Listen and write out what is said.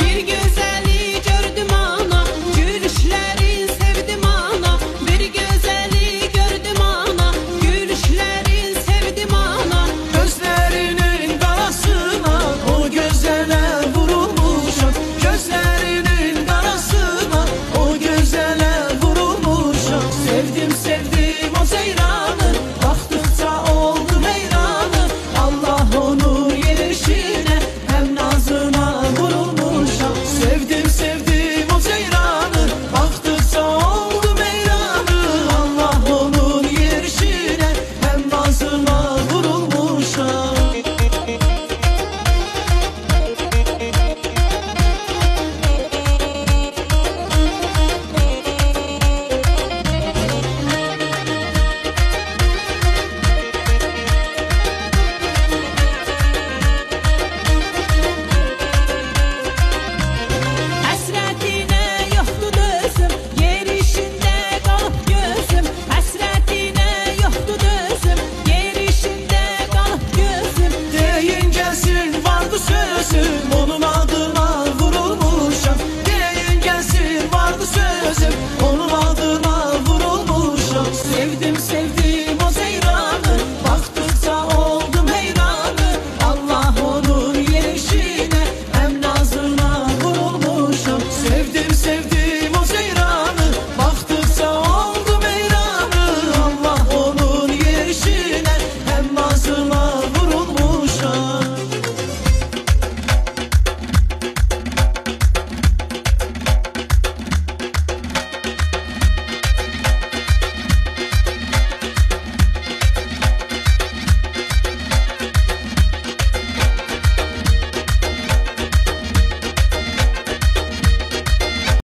Bir gözeli gördüm ana, gülüşlerin sevdim ana. Bir gözeli gördüm ana, gülüşlerin sevdim ana. Gözlerinin karasına o gözele vurulmuşam. Gözlerinin karasına o gözele vurulmuşam. Sevdim sevdim o seyranı, baktıkça oldum heyranı. Allah onun yerişine hem nazına vurulmuşam. Sevdim sevdim o seyranı, baktıkça oldum heyranı. Allah onun yerişine hem nazına vurulmuşam. Həsrətinə yoxdur dözüm, yerişində qalıb gözüm. Həsrətinə yoxdur dözüm, yerişində qalıb gözüm. Deyin gelsin vardı sözüm,